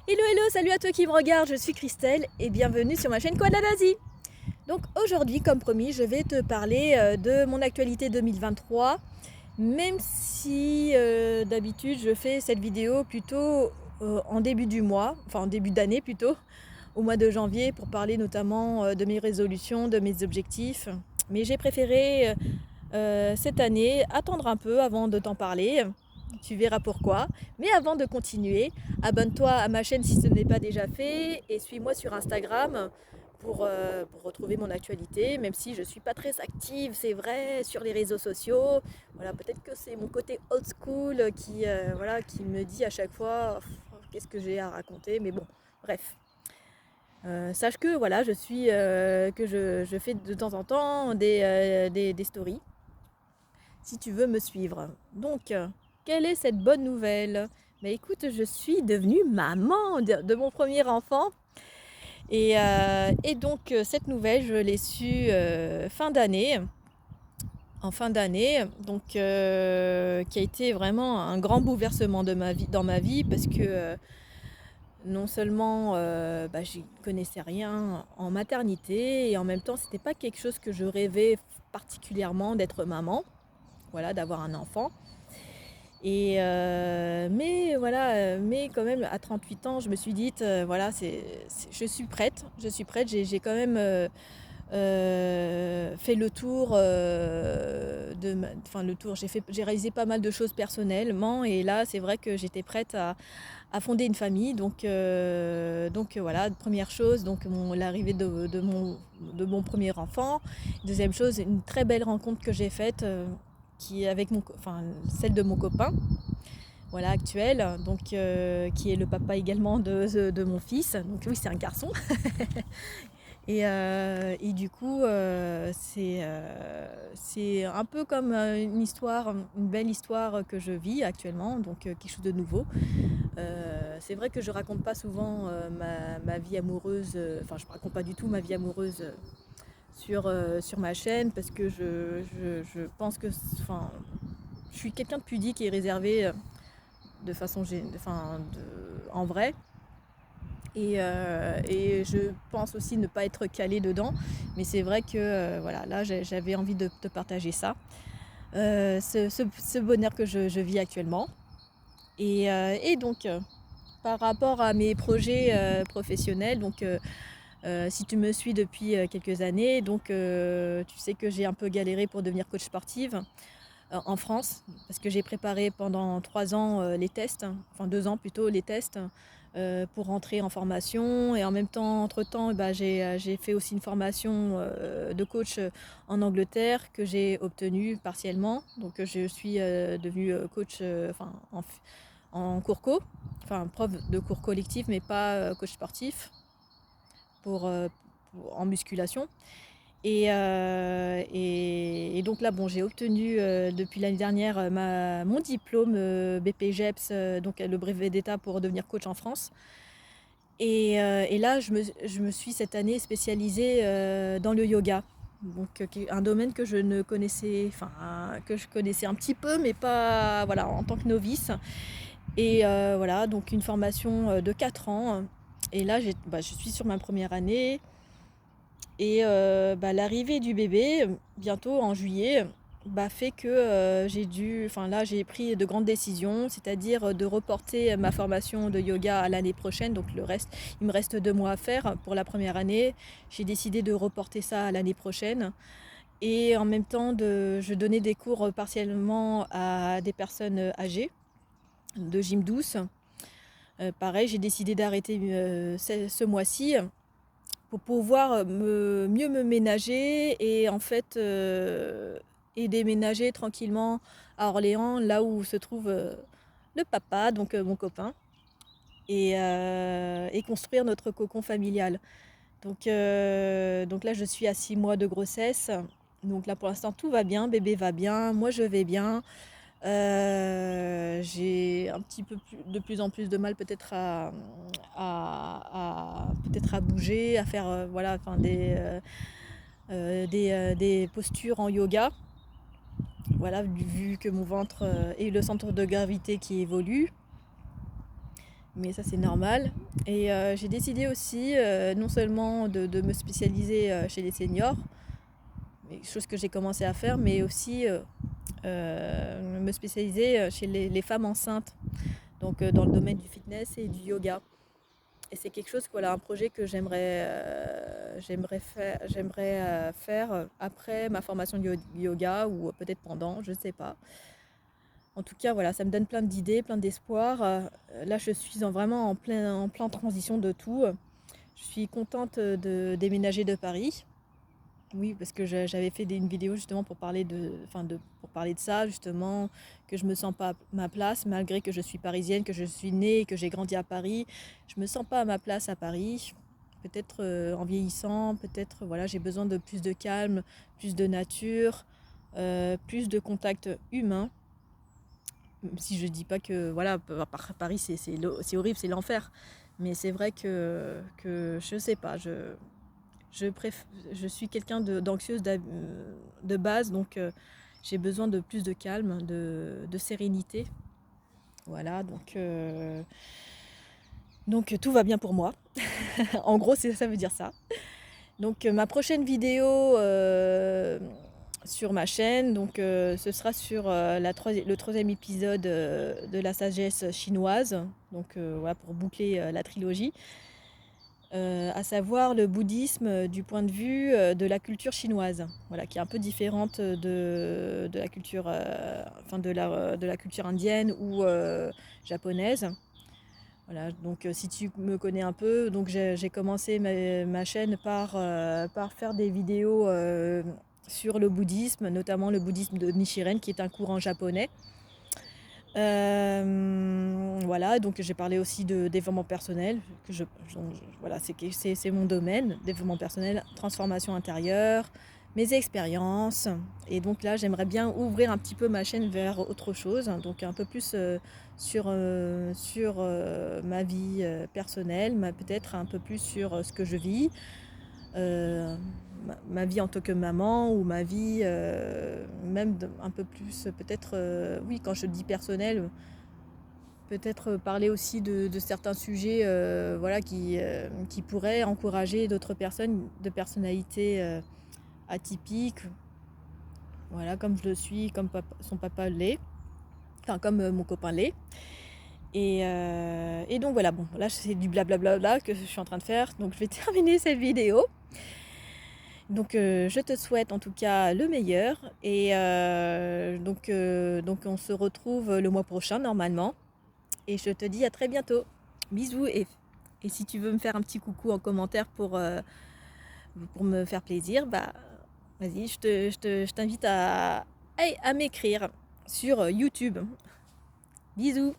Hello hello, salut à toi qui me regarde, je suis Christelle et bienvenue sur ma chaîne Quoi de la Nazie. Donc aujourd'hui, comme promis, je vais te parler de mon actualité 2023, même si d'habitude je fais cette vidéo plutôt en début du mois, enfin en début d'année plutôt, au mois de janvier pour parler notamment de mes résolutions, de mes objectifs. Mais j'ai préféré cette année attendre un peu avant de t'en parler. Tu verras pourquoi. Mais avant de continuer, abonne-toi à ma chaîne si ce n'est pas déjà fait et suis-moi sur Instagram pour retrouver mon actualité, même si je ne suis pas très active, c'est vrai, sur les réseaux sociaux. Voilà, peut-être que c'est mon côté old school qui me dit à chaque fois qu'est-ce que j'ai à raconter, mais bon, bref. Sache que voilà, je fais de temps en temps des stories si tu veux me suivre. Donc, quelle est cette bonne nouvelle? Écoute, je suis devenue maman de mon premier enfant. Et donc, cette nouvelle, je l'ai su fin d'année, en fin d'année, donc qui a été vraiment un grand bouleversement dans ma vie, parce que non seulement j'y connaissais rien en maternité, et en même temps, c'était pas quelque chose que je rêvais particulièrement d'être maman, voilà, d'avoir un enfant. Mais quand même, à 38 ans, je me suis dit, voilà, je suis prête, j'ai quand même fait le tour j'ai réalisé pas mal de choses personnellement, et là, c'est vrai que j'étais prête à fonder une famille. Donc voilà, première chose, donc l'arrivée de mon premier enfant. Deuxième chose, une très belle rencontre que j'ai faite, celle de mon copain, voilà, actuel, donc qui est le papa également de mon fils. Donc oui, c'est un garçon. Et du coup, c'est un peu comme une belle histoire que je vis actuellement, donc quelque chose de nouveau. C'est vrai que je raconte pas souvent ma vie amoureuse, je raconte pas du tout ma vie amoureuse sur ma chaîne, parce que je pense que, je suis quelqu'un de pudique et réservé de façon en vrai. Et je pense aussi ne pas être calée dedans. Mais c'est vrai que voilà, là j'avais envie de te partager ça. Ce bonheur que je vis actuellement. Et donc, par rapport à mes projets professionnels, donc si tu me suis depuis quelques années, donc tu sais que j'ai un peu galéré pour devenir coach sportive en France, parce que j'ai préparé pendant 3 ans les tests, enfin 2 ans plutôt, les tests pour rentrer en formation. Et en même temps, entre-temps, j'ai fait aussi une formation de coach en Angleterre, que j'ai obtenue partiellement. Donc je suis devenue coach en cours co, enfin prof de cours collectif, mais pas coach sportif en musculation. Et donc là, bon, j'ai obtenu depuis l'année dernière mon diplôme BPGEPS, donc le brevet d'État pour devenir coach en France. Et là, je me suis cette année spécialisée dans le yoga. Donc, un domaine que que je connaissais un petit peu, mais pas, voilà, en tant que novice. Et voilà, donc une formation de 4 ans. Et là, je suis sur ma première année. Et l'arrivée du bébé, bientôt en juillet, fait que j'ai pris de grandes décisions, c'est-à-dire de reporter ma formation de yoga à l'année prochaine. Donc le reste, il me reste 2 mois à faire pour la première année. J'ai décidé de reporter ça à l'année prochaine. Et en même temps, je donnais des cours partiellement à des personnes âgées de gym douce. Pareil, j'ai décidé d'arrêter ce mois-ci pour pouvoir mieux me ménager, et en fait et déménager tranquillement à Orléans, là où se trouve le papa, donc mon copain, et construire notre cocon familial. Donc là, je suis à 6 mois de grossesse. Donc là, pour l'instant, tout va bien, bébé va bien, moi je vais bien. J'ai un petit peu de plus en plus de mal peut-être peut-être à bouger, à faire des postures en yoga. Voilà, vu que mon ventre et le centre de gravité qui évolue. mais ça c'est normal. Et j'ai décidé aussi non seulement de me spécialiser chez les seniors, chose que j'ai commencé à faire, mais aussi me spécialiser chez les femmes enceintes, donc dans le domaine du fitness et du yoga. Et c'est quelque chose, voilà, un projet que j'aimerais faire après ma formation de yoga ou peut-être pendant, je ne sais pas. En tout cas, voilà, ça me donne plein d'idées, plein d'espoir. Là, je suis vraiment en plein transition de tout. Je suis contente de déménager de Paris. Oui, parce que j'avais fait une vidéo justement pour parler de ça, justement, que je me sens pas à ma place, malgré que je suis parisienne, que je suis née et que j'ai grandi à Paris. Je me sens pas à ma place à Paris. Peut-être en vieillissant, peut-être voilà, j'ai besoin de plus de calme, plus de nature, plus de contact humain. Même si je dis pas que voilà, Paris c'est horrible, c'est l'enfer. Mais c'est vrai que je sais pas, je suis quelqu'un d'anxieuse de base, donc j'ai besoin de plus de calme, de sérénité. Voilà, donc tout va bien pour moi. En gros, ça veut dire ça. Donc ma prochaine vidéo sur ma chaîne, donc ce sera sur le troisième épisode de la sagesse chinoise, donc voilà, pour boucler la trilogie. À savoir le bouddhisme du point de vue de la culture chinoise, voilà, qui est un peu différente de la culture, de la culture indienne ou japonaise. Voilà, donc si tu me connais un peu, donc j'ai commencé ma chaîne par faire des vidéos sur le bouddhisme, notamment le bouddhisme de Nichiren, qui est un courant japonais. Voilà, donc j'ai parlé aussi de développement personnel, voilà, c'est mon domaine, développement personnel, transformation intérieure, mes expériences. Et donc là, j'aimerais bien ouvrir un petit peu ma chaîne vers autre chose, hein, donc un peu plus sur ma vie personnelle, peut-être un peu plus sur ce que je vis. Ma vie en tant que maman ou ma vie même un peu plus peut-être, oui, quand je dis personnel, peut-être parler aussi de certains sujets voilà, qui pourraient encourager d'autres personnes, de personnalités atypiques, voilà, comme je le suis, comme son papa l'est, enfin comme mon copain l'est. Et donc voilà, bon, là c'est du blablabla que je suis en train de faire, donc je vais terminer cette vidéo. Donc je te souhaite en tout cas le meilleur et donc on se retrouve le mois prochain normalement et je te dis à très bientôt. Bisous et si tu veux me faire un petit coucou en commentaire pour me faire plaisir, bah vas-y, je t'invite à m'écrire sur YouTube. Bisous.